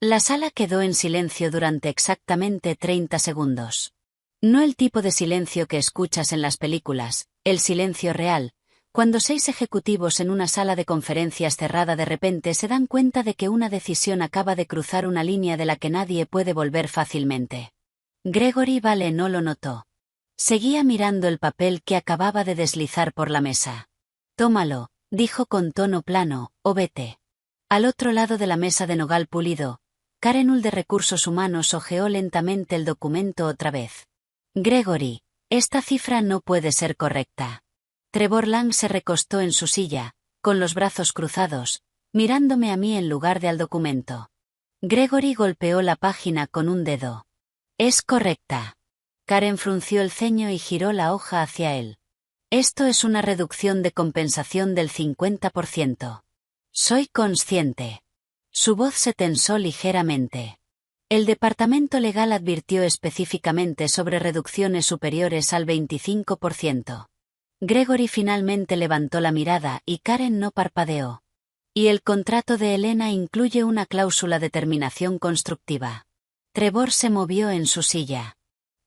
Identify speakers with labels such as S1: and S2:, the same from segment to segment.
S1: La sala quedó en silencio durante exactamente 30 segundos. No el tipo de silencio que escuchas en las películas, el silencio real, cuando 6 ejecutivos en una sala de conferencias cerrada de repente se dan cuenta de que una decisión acaba de cruzar una línea de la que nadie puede volver fácilmente. Gregory Vale no lo notó. Seguía mirando el papel que acababa de deslizar por la mesa. «Tómalo», dijo con tono plano, «o vete». Al otro lado de la mesa de nogal pulido, Karen de Recursos Humanos hojeó lentamente el documento otra vez. «Gregory, esta cifra no puede ser correcta». Trevor Lang se recostó en su silla, con los brazos cruzados, mirándome a mí en lugar de al documento. Gregory golpeó la página con un dedo. «Es correcta». Karen frunció el ceño y giró la hoja hacia él. «Esto es una reducción de compensación del 50%. Soy consciente». Su voz se tensó ligeramente. El departamento legal advirtió específicamente sobre reducciones superiores al 25%. Gregory finalmente levantó la mirada y Karen no parpadeó. «Y el contrato de Elena incluye una cláusula de terminación constructiva». Trevor se movió en su silla.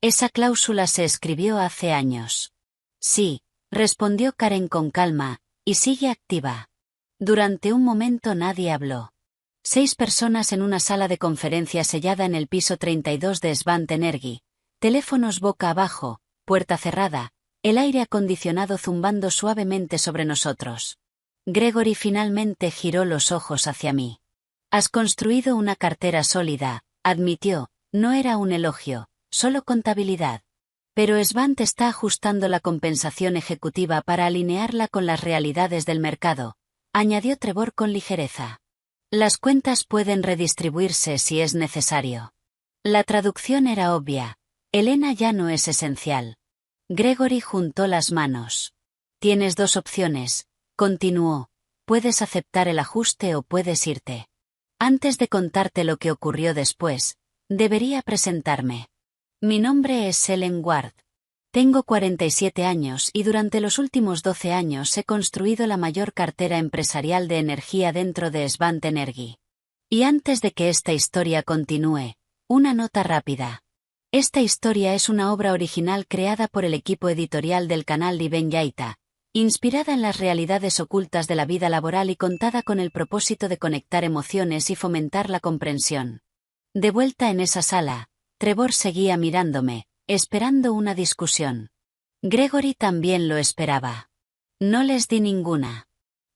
S1: «Esa cláusula se escribió hace años». «Sí», respondió Karen con calma, «y sigue activa». Durante un momento nadie habló. 6 personas en una sala de conferencias sellada en el piso 32 de Svant Energy, teléfonos boca abajo, puerta cerrada, el aire acondicionado zumbando suavemente sobre nosotros. Gregory finalmente giró los ojos hacia mí. «Has construido una cartera sólida», admitió, no era un elogio, solo contabilidad. «Pero Svant está ajustando la compensación ejecutiva para alinearla con las realidades del mercado», añadió Trevor con ligereza. «Las cuentas pueden redistribuirse si es necesario». La traducción era obvia. Elena ya no es esencial. Gregory juntó las manos. «Tienes 2 opciones», continuó. «Puedes aceptar el ajuste o puedes irte. Antes de contarte lo que ocurrió después, debería presentarme. Mi nombre es Ellen Ward. Tengo 47 años y durante los últimos 12 años he construido la mayor cartera empresarial de energía dentro de Svant Energy. Y antes de que esta historia continúe, una nota rápida. Esta historia es una obra original creada por el equipo editorial del canal Liven Yaita, inspirada en las realidades ocultas de la vida laboral y contada con el propósito de conectar emociones y fomentar la comprensión». De vuelta en esa sala, Trevor seguía mirándome, esperando una discusión. Gregory también lo esperaba. No les di ninguna.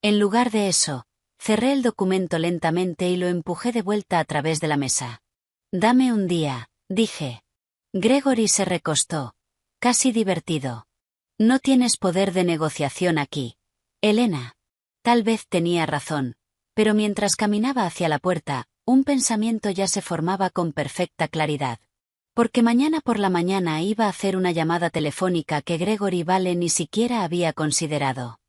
S1: En lugar de eso, cerré el documento lentamente y lo empujé de vuelta a través de la mesa. «Dame un día», dije. Gregory se recostó, casi divertido. «No tienes poder de negociación aquí, Elena». Tal vez tenía razón, pero mientras caminaba hacia la puerta, un pensamiento ya se formaba con perfecta claridad. Porque mañana por la mañana iba a hacer una llamada telefónica que Gregory Vale ni siquiera había considerado.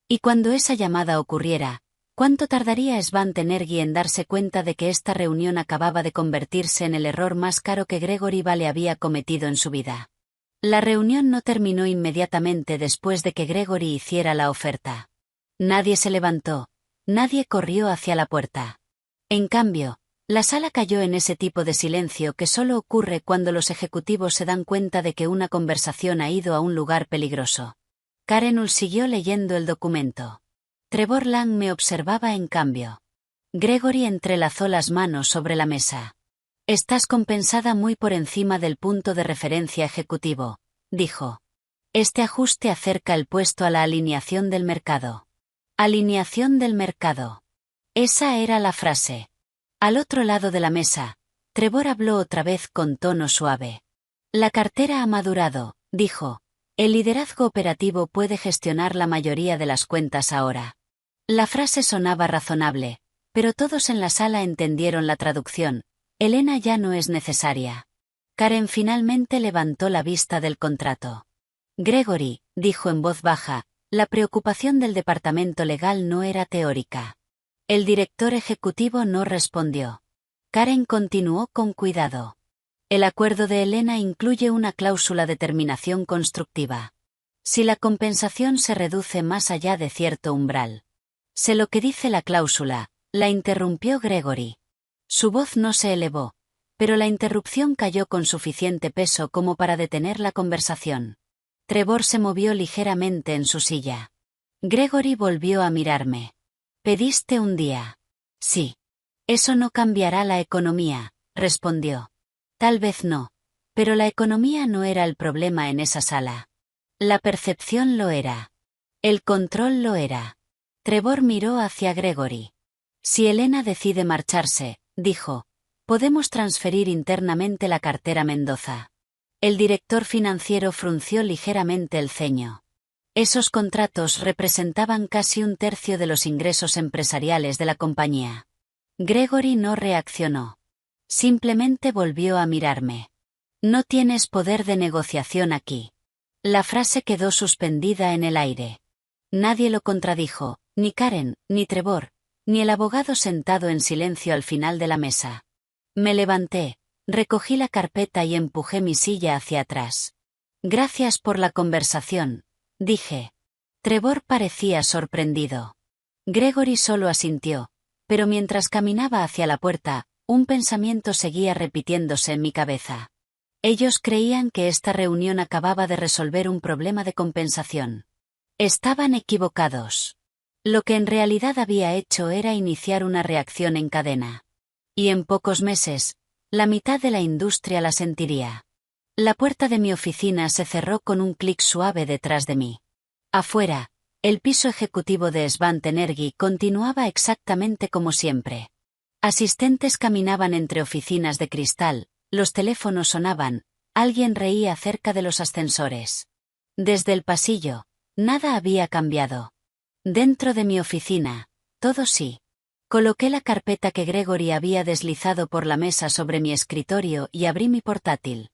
S1: Y cuando esa llamada ocurriera, ¿cuánto tardaría Svant Energy en darse cuenta de que esta reunión acababa de convertirse en el error más caro que Gregory Vale había cometido en su vida? La reunión no terminó inmediatamente después de que Gregory hiciera la oferta. Nadie se levantó, nadie corrió hacia la puerta. En cambio, la sala cayó en ese tipo de silencio que solo ocurre cuando los ejecutivos se dan cuenta de que una conversación ha ido a un lugar peligroso. Karen siguió leyendo el documento. Trevor Lang me observaba en cambio. Gregory entrelazó las manos sobre la mesa. «Estás compensada muy por encima del punto de referencia ejecutivo», dijo. «Este ajuste acerca el puesto a la alineación del mercado». Alineación del mercado. Esa era la frase. Al otro lado de la mesa, Trevor habló otra vez con tono suave. «La cartera ha madurado», dijo. «El liderazgo operativo puede gestionar la mayoría de las cuentas ahora». La frase sonaba razonable, pero todos en la sala entendieron la traducción. Elena ya no es necesaria. Karen finalmente levantó la vista del contrato. «Gregory», dijo en voz baja, la preocupación del departamento legal no era teórica. El director ejecutivo no respondió. Karen continuó con cuidado. «El acuerdo de Elena incluye una cláusula de terminación constructiva. Si la compensación se reduce más allá de cierto umbral». «Sé lo que dice la cláusula», la interrumpió Gregory. Su voz no se elevó, pero la interrupción cayó con suficiente peso como para detener la conversación. Trevor se movió ligeramente en su silla. Gregory volvió a mirarme. «¿Pediste un día?» «Sí». «Eso no cambiará la economía», respondió. «Tal vez no, pero la economía no era el problema en esa sala. La percepción lo era. El control lo era». Trevor miró hacia Gregory. «Si Elena decide marcharse», dijo, «podemos transferir internamente la cartera Mendoza». El director financiero frunció ligeramente el ceño. Esos contratos representaban casi un tercio de los ingresos empresariales de la compañía. Gregory no reaccionó. Simplemente volvió a mirarme. «No tienes poder de negociación aquí». La frase quedó suspendida en el aire. Nadie lo contradijo, ni Karen, ni Trevor, ni el abogado sentado en silencio al final de la mesa. Me levanté, recogí la carpeta y empujé mi silla hacia atrás. «Gracias por la conversación», dije. Trevor parecía sorprendido. Gregory solo asintió, pero mientras caminaba hacia la puerta, un pensamiento seguía repitiéndose en mi cabeza. Ellos creían que esta reunión acababa de resolver un problema de compensación. Estaban equivocados. Lo que en realidad había hecho era iniciar una reacción en cadena. Y en pocos meses, la mitad de la industria la sentiría. La puerta de mi oficina se cerró con un clic suave detrás de mí. Afuera, el piso ejecutivo de Svante Energy continuaba exactamente como siempre. Asistentes caminaban entre oficinas de cristal, los teléfonos sonaban, alguien reía cerca de los ascensores. Desde el pasillo, nada había cambiado. Dentro de mi oficina, todo sí. Coloqué la carpeta que Gregory había deslizado por la mesa sobre mi escritorio y abrí mi portátil.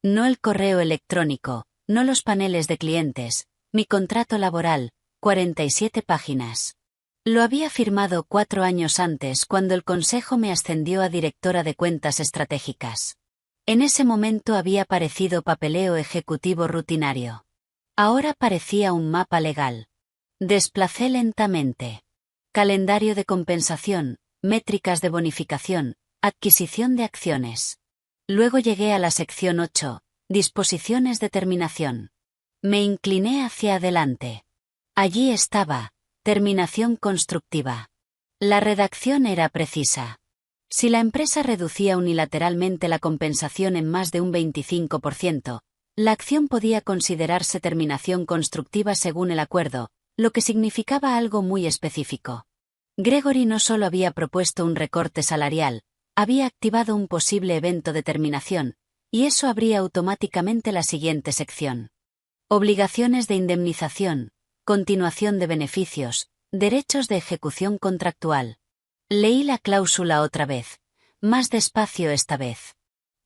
S1: No el correo electrónico, no los paneles de clientes, mi contrato laboral, 47 páginas. Lo había firmado 4 años antes cuando el consejo me ascendió a directora de cuentas estratégicas. En ese momento había parecido papeleo ejecutivo rutinario. Ahora parecía un mapa legal. Desplacé lentamente. Calendario de compensación, métricas de bonificación, adquisición de acciones. Luego llegué a la sección 8, disposiciones de terminación. Me incliné hacia adelante. Allí estaba, terminación constructiva. La redacción era precisa. Si la empresa reducía unilateralmente la compensación en más de un 25%, la acción podía considerarse terminación constructiva según el acuerdo, lo que significaba algo muy específico. Gregory no solo había propuesto un recorte salarial, había activado un posible evento de terminación, y eso abría automáticamente la siguiente sección. Obligaciones de indemnización, continuación de beneficios, derechos de ejecución contractual. Leí la cláusula otra vez, más despacio esta vez.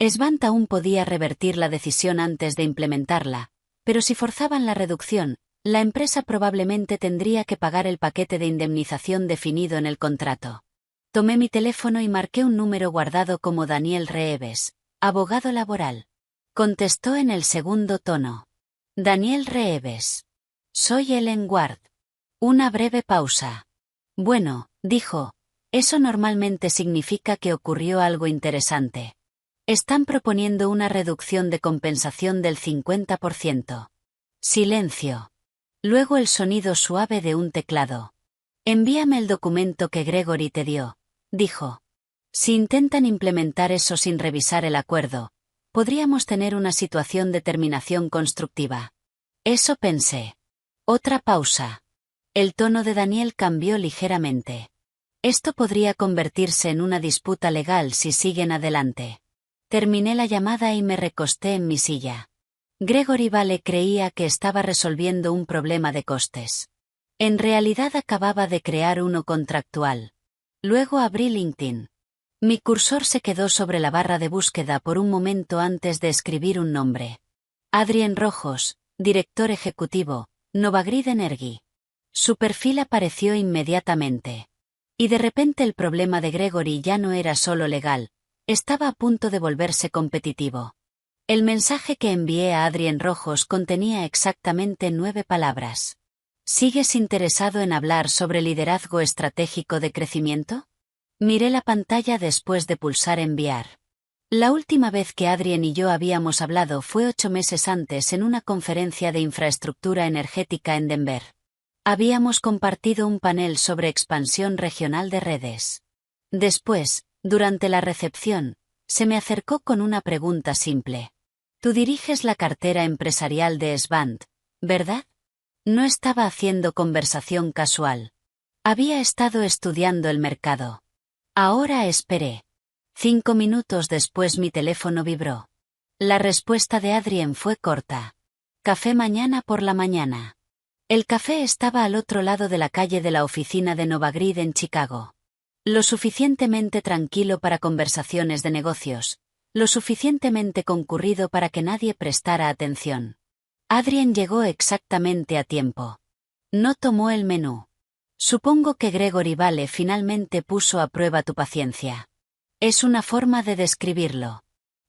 S1: Svante aún podía revertir la decisión antes de implementarla, pero si forzaban la reducción, la empresa probablemente tendría que pagar el paquete de indemnización definido en el contrato. Tomé mi teléfono y marqué un número guardado como Daniel Reeves, abogado laboral. Contestó en el segundo tono. Daniel Reeves. Soy Ellen Ward. Una breve pausa. Bueno, dijo, eso normalmente significa que ocurrió algo interesante. Están proponiendo una reducción de compensación del 50%. Silencio. Luego el sonido suave de un teclado. Envíame el documento que Gregory te dio, dijo. Si intentan implementar eso sin revisar el acuerdo, podríamos tener una situación de terminación constructiva. Eso pensé. Otra pausa. El tono de Daniel cambió ligeramente. Esto podría convertirse en una disputa legal si siguen adelante. Terminé la llamada y me recosté en mi silla. Gregory Vale creía que estaba resolviendo un problema de costes. En realidad acababa de crear uno contractual. Luego abrí LinkedIn. Mi cursor se quedó sobre la barra de búsqueda por un momento antes de escribir un nombre. Adrien Rojos, director ejecutivo, Novagrid Energy. Su perfil apareció inmediatamente. Y de repente el problema de Gregory ya no era solo legal, estaba a punto de volverse competitivo. El mensaje que envié a Adrien Rojos contenía exactamente 9 palabras. ¿Sigues interesado en hablar sobre liderazgo estratégico de crecimiento? Miré la pantalla después de pulsar enviar. La última vez que Adrien y yo habíamos hablado fue 8 meses antes en una conferencia de infraestructura energética en Denver. Habíamos compartido un panel sobre expansión regional de redes. Después, durante la recepción, se me acercó con una pregunta simple. Tú diriges la cartera empresarial de Svant, ¿verdad? No estaba haciendo conversación casual. Había estado estudiando el mercado. Ahora esperé. 5 minutos después mi teléfono vibró. La respuesta de Adrien fue corta. Café mañana por la mañana. El café estaba al otro lado de la calle de la oficina de Novagrid en Chicago. Lo suficientemente tranquilo para conversaciones de negocios, lo suficientemente concurrido para que nadie prestara atención. Adrien llegó exactamente a tiempo. No tomó el menú. Supongo que Gregory Vale finalmente puso a prueba tu paciencia. Es una forma de describirlo.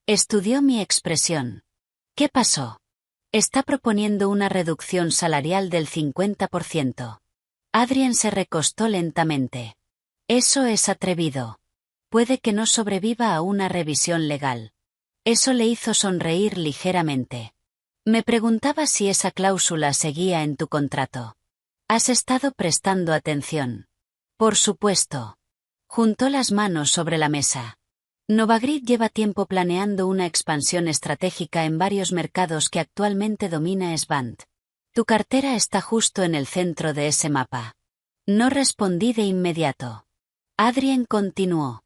S1: Estudió mi expresión. ¿Qué pasó? Está proponiendo una reducción salarial del 50%. Adrien se recostó lentamente. Eso es atrevido. Puede que no sobreviva a una revisión legal. Eso le hizo sonreír ligeramente. Me preguntaba si esa cláusula seguía en tu contrato. ¿Has estado prestando atención? Por supuesto. Juntó las manos sobre la mesa. Novagrid lleva tiempo planeando una expansión estratégica en varios mercados que actualmente domina Svant. Tu cartera está justo en el centro de ese mapa. No respondí de inmediato. Adrien continuó.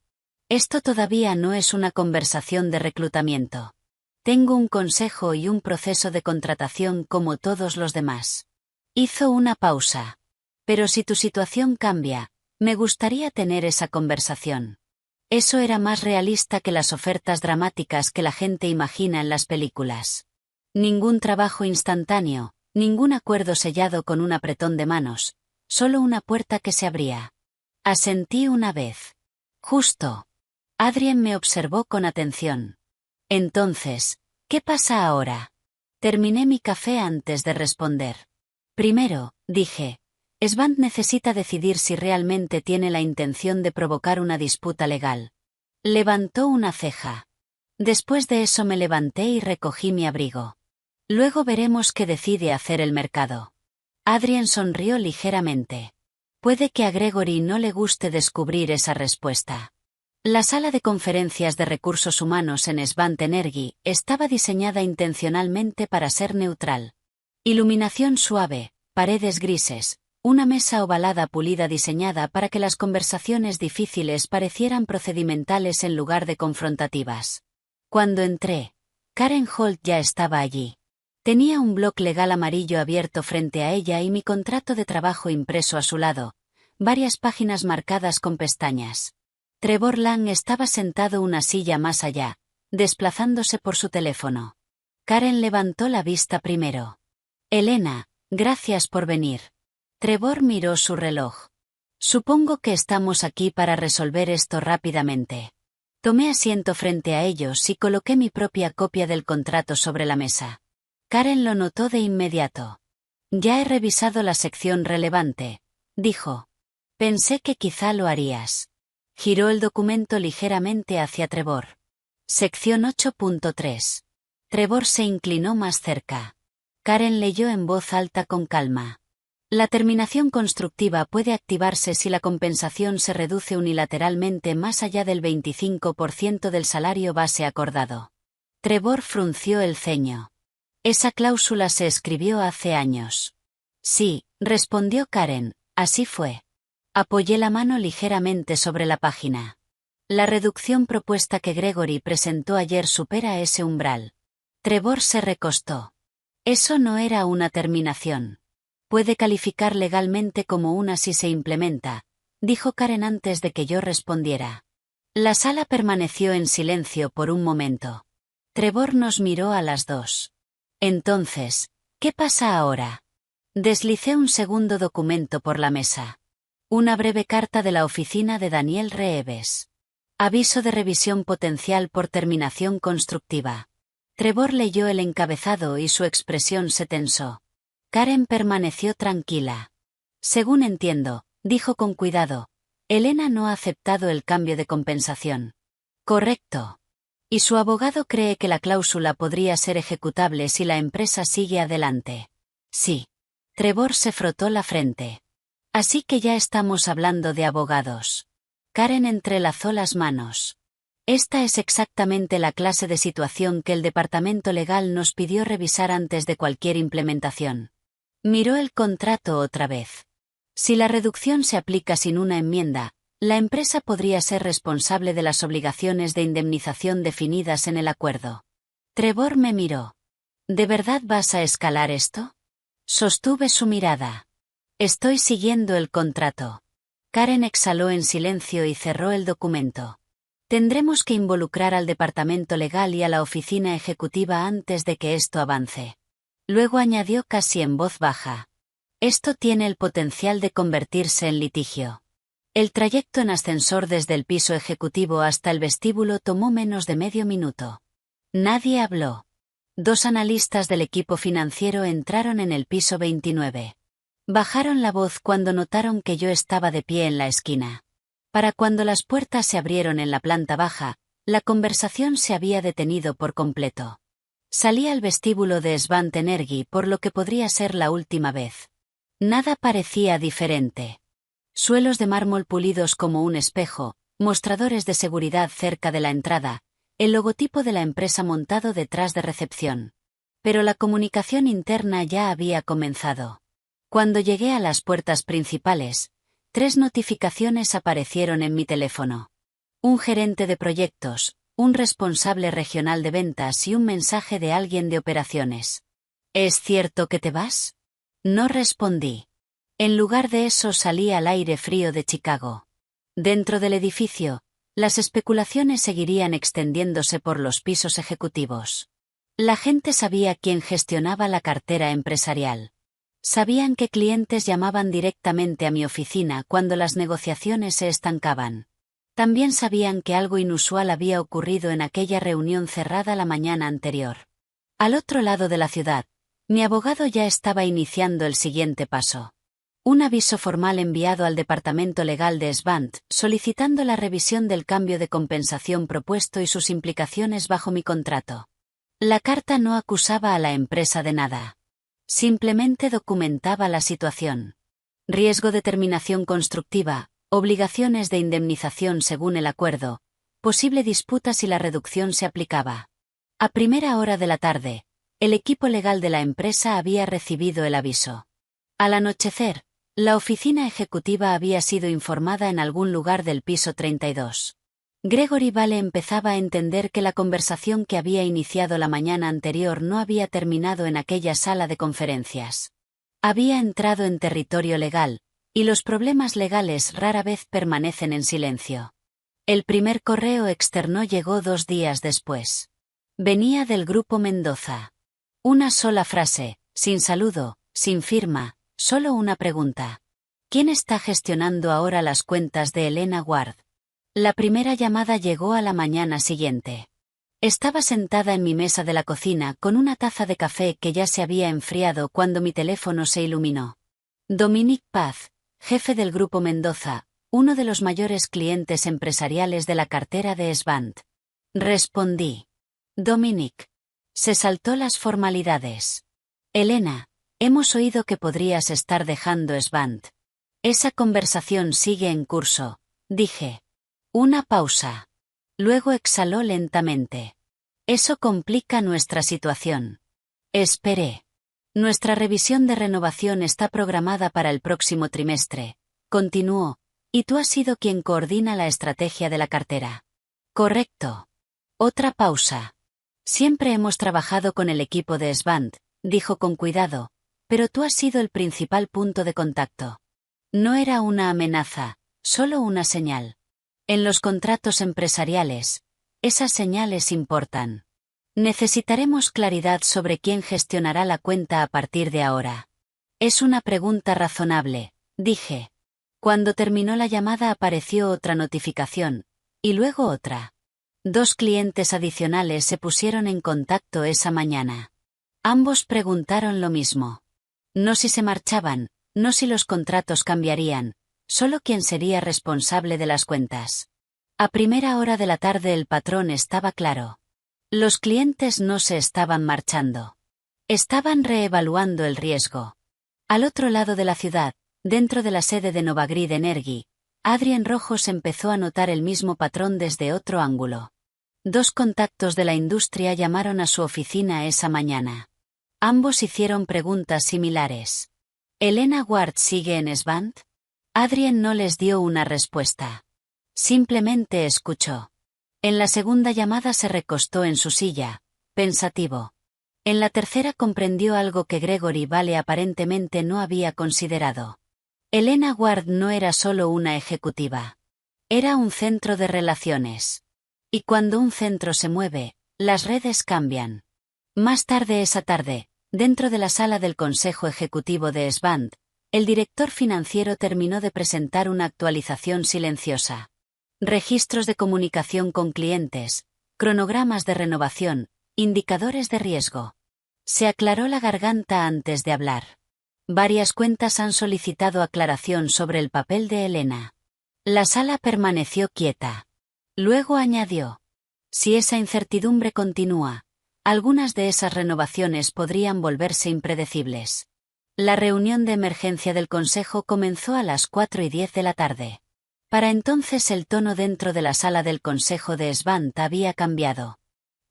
S1: Esto todavía no es una conversación de reclutamiento. Tengo un consejo y un proceso de contratación como todos los demás. Hizo una pausa. Pero si tu situación cambia, me gustaría tener esa conversación. Eso era más realista que las ofertas dramáticas que la gente imagina en las películas. Ningún trabajo instantáneo, ningún acuerdo sellado con un apretón de manos, solo una puerta que se abría. Asentí una vez. Justo. Adrien me observó con atención. Entonces, ¿qué pasa ahora? Terminé mi café antes de responder. Primero, dije, Svant necesita decidir si realmente tiene la intención de provocar una disputa legal. Levantó una ceja. Después de eso me levanté y recogí mi abrigo. Luego veremos qué decide hacer el mercado. Adrien sonrió ligeramente. Puede que a Gregory no le guste descubrir esa respuesta. La sala de conferencias de recursos humanos en Svant Energy estaba diseñada intencionalmente para ser neutral. Iluminación suave, paredes grises, una mesa ovalada pulida diseñada para que las conversaciones difíciles parecieran procedimentales en lugar de confrontativas. Cuando entré, Karen Holt ya estaba allí. Tenía un bloc legal amarillo abierto frente a ella y mi contrato de trabajo impreso a su lado, varias páginas marcadas con pestañas. Trevor Lang estaba sentado una silla más allá, desplazándose por su teléfono. Karen levantó la vista primero. Elena, gracias por venir. Trevor miró su reloj. Supongo que estamos aquí para resolver esto rápidamente. Tomé asiento frente a ellos y coloqué mi propia copia del contrato sobre la mesa. Karen lo notó de inmediato. Ya he revisado la sección relevante, dijo. Pensé que quizá lo harías. Giró el documento ligeramente hacia Trevor. Sección 8.3. Trevor se inclinó más cerca. Karen leyó en voz alta con calma. La terminación constructiva puede activarse si la compensación se reduce unilateralmente más allá del 25% del salario base acordado. Trevor frunció el ceño. Esa cláusula se escribió hace años. Sí, respondió Karen, así fue. Apoyé la mano ligeramente sobre la página. La reducción propuesta que Gregory presentó ayer supera ese umbral. Trevor se recostó. Eso no era una terminación. Puede calificar legalmente como una si se implementa, dijo Karen antes de que yo respondiera. La sala permaneció en silencio por un momento. Trevor nos miró a las dos. Entonces, ¿qué pasa ahora? Deslicé un segundo documento por la mesa. Una breve carta de la oficina de Daniel Reeves. Aviso de revisión potencial por terminación constructiva. Trevor leyó el encabezado y su expresión se tensó. Karen permaneció tranquila. Según entiendo, dijo con cuidado, Elena no ha aceptado el cambio de compensación. Correcto. Y su abogado cree que la cláusula podría ser ejecutable si la empresa sigue adelante. Sí. Trevor se frotó la frente. Así que ya estamos hablando de abogados. Karen entrelazó las manos. Esta es exactamente la clase de situación que el departamento legal nos pidió revisar antes de cualquier implementación. Miró el contrato otra vez. Si la reducción se aplica sin una enmienda, la empresa podría ser responsable de las obligaciones de indemnización definidas en el acuerdo. Trevor me miró. ¿De verdad vas a escalar esto? Sostuve su mirada. Estoy siguiendo el contrato. Karen exhaló en silencio y cerró el documento. Tendremos que involucrar al departamento legal y a la oficina ejecutiva antes de que esto avance. Luego añadió casi en voz baja. Esto tiene el potencial de convertirse en litigio. El trayecto en ascensor desde el piso ejecutivo hasta el vestíbulo tomó menos de medio minuto. Nadie habló. 2 analistas del equipo financiero entraron en el piso 29. Bajaron la voz cuando notaron que yo estaba de pie en la esquina. Para cuando las puertas se abrieron en la planta baja, la conversación se había detenido por completo. Salí al vestíbulo de Svante Energy por lo que podría ser la última vez. Nada parecía diferente. Suelos de mármol pulidos como un espejo, mostradores de seguridad cerca de la entrada, el logotipo de la empresa montado detrás de recepción. Pero la comunicación interna ya había comenzado. Cuando llegué a las puertas principales, 3 notificaciones aparecieron en mi teléfono. Un gerente de proyectos, un responsable regional de ventas y un mensaje de alguien de operaciones. ¿Es cierto que te vas? No respondí. En lugar de eso salí al aire frío de Chicago. Dentro del edificio, las especulaciones seguirían extendiéndose por los pisos ejecutivos. La gente sabía quién gestionaba la cartera empresarial. Sabían que clientes llamaban directamente a mi oficina cuando las negociaciones se estancaban. También sabían que algo inusual había ocurrido en aquella reunión cerrada la mañana anterior. Al otro lado de la ciudad, mi abogado ya estaba iniciando el siguiente paso. Un aviso formal enviado al departamento legal de Svante, solicitando la revisión del cambio de compensación propuesto y sus implicaciones bajo mi contrato. La carta no acusaba a la empresa de nada. Simplemente documentaba la situación. Riesgo de terminación constructiva, obligaciones de indemnización según el acuerdo, posible disputa si la reducción se aplicaba. A primera hora de la tarde, el equipo legal de la empresa había recibido el aviso. Al anochecer, la oficina ejecutiva había sido informada en algún lugar del piso 32. Gregory Vale empezaba a entender que la conversación que había iniciado la mañana anterior no había terminado en aquella sala de conferencias. Había entrado en territorio legal, y los problemas legales rara vez permanecen en silencio. El primer correo externo llegó 2 días después. Venía del Grupo Mendoza. Una sola frase, sin saludo, sin firma. Solo una pregunta. ¿Quién está gestionando ahora las cuentas de Elena Ward? La primera llamada llegó a la mañana siguiente. Estaba sentada en mi mesa de la cocina con una taza de café que ya se había enfriado cuando mi teléfono se iluminó. Dominic Paz, jefe del Grupo Mendoza, uno de los mayores clientes empresariales de la cartera de Svante. Respondí. Dominic. Se saltó las formalidades. Elena. Hemos oído que podrías estar dejando Svante. Esa conversación sigue en curso, dije. Una pausa. Luego exhaló lentamente. Eso complica nuestra situación. Esperé. Nuestra revisión de renovación está programada para el próximo trimestre, continuó, y tú has sido quien coordina la estrategia de la cartera. Correcto. Otra pausa. Siempre hemos trabajado con el equipo de Svante, dijo con cuidado. Pero tú has sido el principal punto de contacto. No era una amenaza, solo una señal. En los contratos empresariales, esas señales importan. Necesitaremos claridad sobre quién gestionará la cuenta a partir de ahora. Es una pregunta razonable, dije. Cuando terminó la llamada apareció otra notificación, y luego otra. 2 clientes adicionales se pusieron en contacto esa mañana. Ambos preguntaron lo mismo. No si se marchaban, no si los contratos cambiarían, Solo quien sería responsable de las cuentas. A primera hora de la tarde el patrón estaba claro. Los clientes no se estaban marchando. Estaban reevaluando el riesgo. Al otro lado de la ciudad, dentro de la sede de Novagrid Energy, Adrien Rojos empezó a notar el mismo patrón desde otro ángulo. 2 contactos de la industria llamaron a su oficina esa mañana. Ambos hicieron preguntas similares. ¿Elena Ward sigue en Svant? Adrien no les dio una respuesta. Simplemente escuchó. En la segunda llamada se recostó en su silla, pensativo. En la tercera comprendió algo que Gregory Vale aparentemente no había considerado. Elena Ward no era solo una ejecutiva. Era un centro de relaciones. Y cuando un centro se mueve, las redes cambian. Más tarde esa tarde, dentro de la sala del Consejo Ejecutivo de Svant, el director financiero terminó de presentar una actualización silenciosa. Registros de comunicación con clientes, cronogramas de renovación, indicadores de riesgo. Se aclaró la garganta antes de hablar. Varias cuentas han solicitado aclaración sobre el papel de Elena. La sala permaneció quieta. Luego añadió: si esa incertidumbre continúa, algunas de esas renovaciones podrían volverse impredecibles. La reunión de emergencia del Consejo comenzó a las 4:10 de la tarde. Para entonces el tono dentro de la sala del Consejo de Svant había cambiado.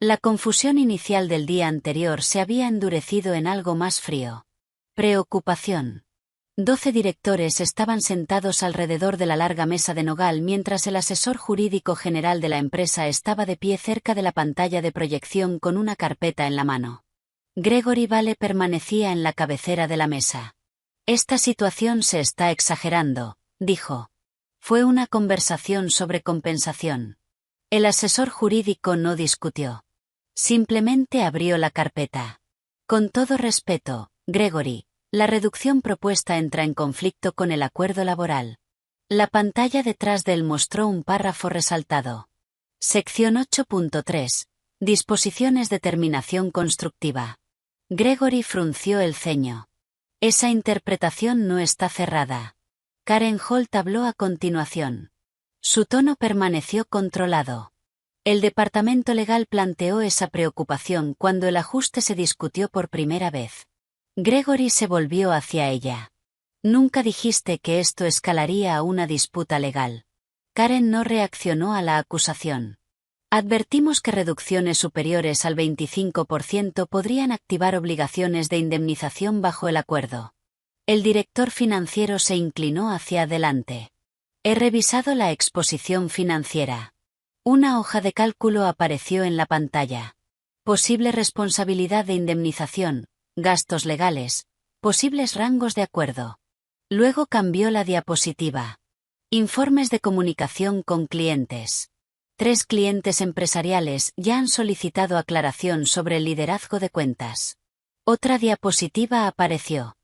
S1: La confusión inicial del día anterior se había endurecido en algo más frío. Preocupación. 12 directores estaban sentados alrededor de la larga mesa de nogal mientras el asesor jurídico general de la empresa estaba de pie cerca de la pantalla de proyección con una carpeta en la mano. Gregory Vale permanecía en la cabecera de la mesa. Esta situación se está exagerando, dijo. Fue una conversación sobre compensación. El asesor jurídico no discutió. Simplemente abrió la carpeta. Con todo respeto, Gregory, la reducción propuesta entra en conflicto con el acuerdo laboral. La pantalla detrás de él mostró un párrafo resaltado. Sección 8.3. Disposiciones de terminación constructiva. Gregory frunció el ceño. Esa interpretación no está cerrada. Karen Holt habló a continuación. Su tono permaneció controlado. El departamento legal planteó esa preocupación cuando el ajuste se discutió por primera vez. Gregory se volvió hacia ella. Nunca dijiste que esto escalaría a una disputa legal. Karen no reaccionó a la acusación. Advertimos que reducciones superiores al 25% podrían activar obligaciones de indemnización bajo el acuerdo. El director financiero se inclinó hacia adelante. He revisado la exposición financiera. Una hoja de cálculo apareció en la pantalla. Posible responsabilidad de indemnización, gastos legales, posibles rangos de acuerdo. Luego cambió la diapositiva. Informes de comunicación con clientes. 3 clientes empresariales ya han solicitado aclaración sobre el liderazgo de cuentas. Otra diapositiva apareció.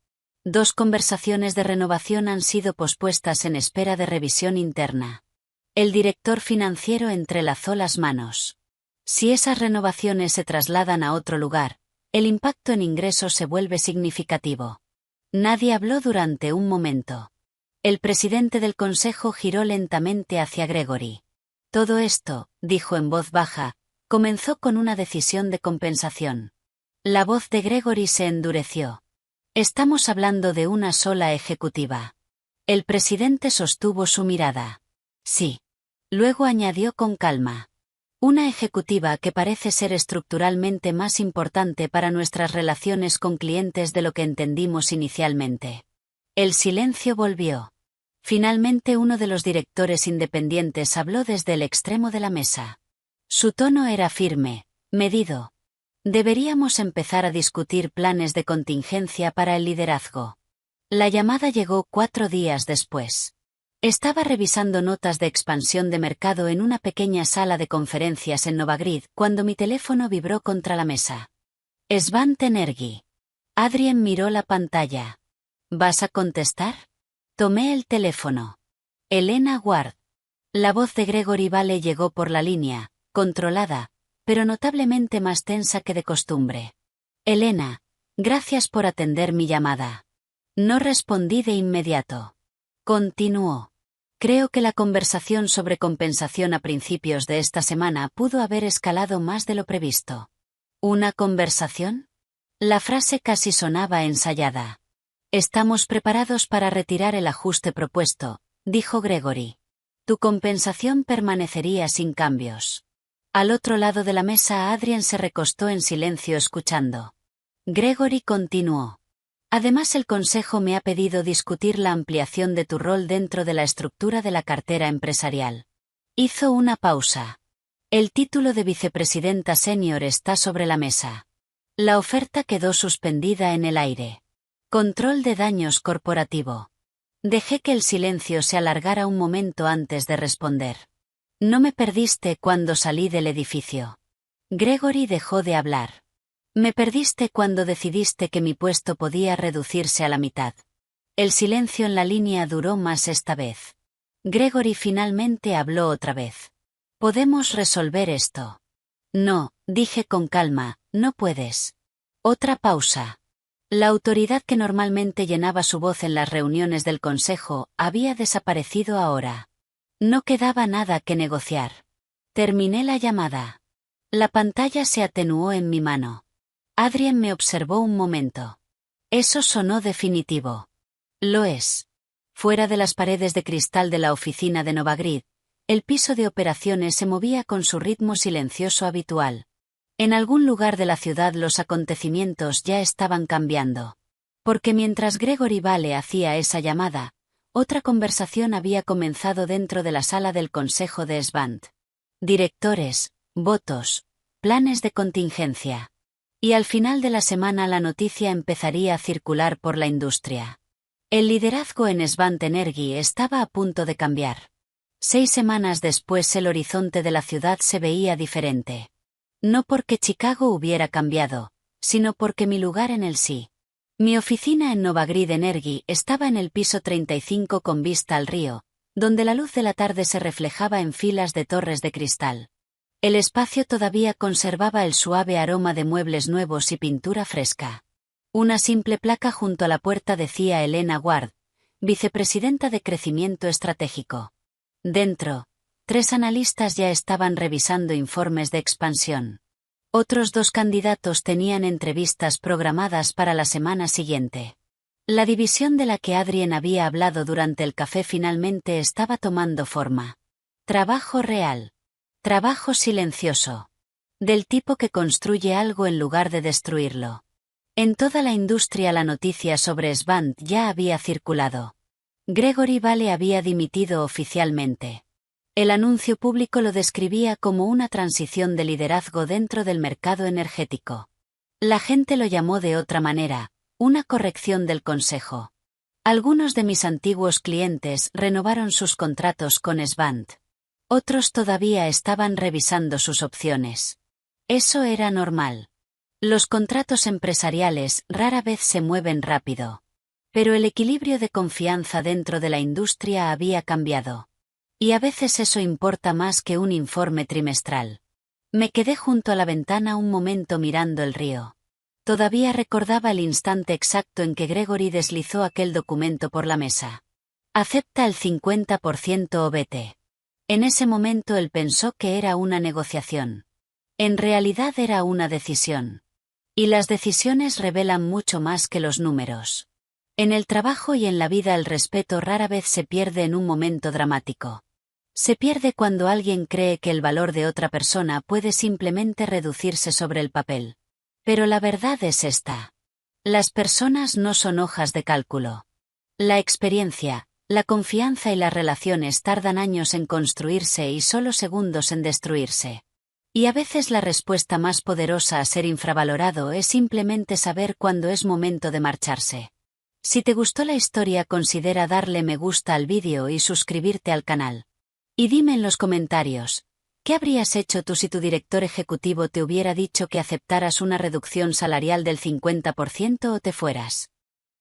S1: 2 conversaciones de renovación han sido pospuestas en espera de revisión interna. El director financiero entrelazó las manos. Si esas renovaciones se trasladan a otro lugar, el impacto en ingresos se vuelve significativo. Nadie habló durante un momento. El presidente del consejo giró lentamente hacia Gregory. Todo esto, dijo en voz baja, comenzó con una decisión de compensación. La voz de Gregory se endureció. Estamos hablando de una sola ejecutiva. El presidente sostuvo su mirada. Sí. Luego añadió con calma. Una ejecutiva que parece ser estructuralmente más importante para nuestras relaciones con clientes de lo que entendimos inicialmente. El silencio volvió. Finalmente uno de los directores independientes habló desde el extremo de la mesa. Su tono era firme, medido. Deberíamos empezar a discutir planes de contingencia para el liderazgo. La llamada llegó 4 días después. Estaba revisando notas de expansión de mercado en una pequeña sala de conferencias en Novagrid cuando mi teléfono vibró contra la mesa. Svant Energy. Adrien miró la pantalla. ¿Vas a contestar? Tomé el teléfono. Elena Ward. La voz de Gregory Vale llegó por la línea, controlada, pero notablemente más tensa que de costumbre. Elena, gracias por atender mi llamada. No respondí de inmediato. Continuó. Creo que la conversación sobre compensación a principios de esta semana pudo haber escalado más de lo previsto. ¿Una conversación? La frase casi sonaba ensayada. Estamos preparados para retirar el ajuste propuesto, dijo Gregory. Tu compensación permanecería sin cambios. Al otro lado de la mesa Adrien se recostó en silencio escuchando. Gregory continuó. Además el Consejo me ha pedido discutir la ampliación de tu rol dentro de la estructura de la cartera empresarial. Hizo una pausa. El título de vicepresidenta senior está sobre la mesa. La oferta quedó suspendida en el aire. Control de daños corporativo. Dejé que el silencio se alargara un momento antes de responder. No me perdiste cuando salí del edificio. Gregory dejó de hablar. Me perdiste cuando decidiste que mi puesto podía reducirse a la mitad. El silencio en la línea duró más esta vez. Gregory finalmente habló otra vez. ¿Podemos resolver esto? No, dije con calma, no puedes. Otra pausa. La autoridad que normalmente llenaba su voz en las reuniones del Consejo había desaparecido ahora. No quedaba nada que negociar. Terminé la llamada. La pantalla se atenuó en mi mano. Adrien me observó un momento. Eso sonó definitivo. Lo es. Fuera de las paredes de cristal de la oficina de Novagrid, el piso de operaciones se movía con su ritmo silencioso habitual. En algún lugar de la ciudad los acontecimientos ya estaban cambiando. Porque mientras Gregory Vale hacía esa llamada, otra conversación había comenzado dentro de la sala del Consejo de Svant. Directores, votos, planes de contingencia. Y al final de la semana la noticia empezaría a circular por la industria. El liderazgo en Svant Energy estaba a punto de cambiar. 6 semanas después el horizonte de la ciudad se veía diferente. No porque Chicago hubiera cambiado, sino porque mi lugar en él sí. Mi oficina en Novagrid Energy estaba en el piso 35 con vista al río, donde la luz de la tarde se reflejaba en filas de torres de cristal. El espacio todavía conservaba el suave aroma de muebles nuevos y pintura fresca. Una simple placa junto a la puerta decía Elena Ward, vicepresidenta de Crecimiento Estratégico. Dentro, 3 analistas ya estaban revisando informes de expansión. Otros 2 candidatos tenían entrevistas programadas para la semana siguiente. La división de la que Adrien había hablado durante el café finalmente estaba tomando forma. Trabajo real. Trabajo silencioso. Del tipo que construye algo en lugar de destruirlo. En toda la industria la noticia sobre Svant ya había circulado. Gregory Vale había dimitido oficialmente. El anuncio público lo describía como una transición de liderazgo dentro del mercado energético. La gente lo llamó de otra manera, una corrección del consejo. Algunos de mis antiguos clientes renovaron sus contratos con Svant. Otros todavía estaban revisando sus opciones. Eso era normal. Los contratos empresariales rara vez se mueven rápido. Pero el equilibrio de confianza dentro de la industria había cambiado. Y a veces eso importa más que un informe trimestral. Me quedé junto a la ventana un momento mirando el río. Todavía recordaba el instante exacto en que Gregory deslizó aquel documento por la mesa. Acepta el 50% o vete. En ese momento él pensó que era una negociación. En realidad era una decisión. Y las decisiones revelan mucho más que los números. En el trabajo y en la vida el respeto rara vez se pierde en un momento dramático. Se pierde cuando alguien cree que el valor de otra persona puede simplemente reducirse sobre el papel. Pero la verdad es esta. Las personas no son hojas de cálculo. La experiencia, la confianza y las relaciones tardan años en construirse y solo segundos en destruirse. Y a veces la respuesta más poderosa a ser infravalorado es simplemente saber cuándo es momento de marcharse. Si te gustó la historia, considera darle me gusta al vídeo y suscribirte al canal. Y dime en los comentarios, ¿qué habrías hecho tú si tu director ejecutivo te hubiera dicho que aceptaras una reducción salarial del 50% o te fueras?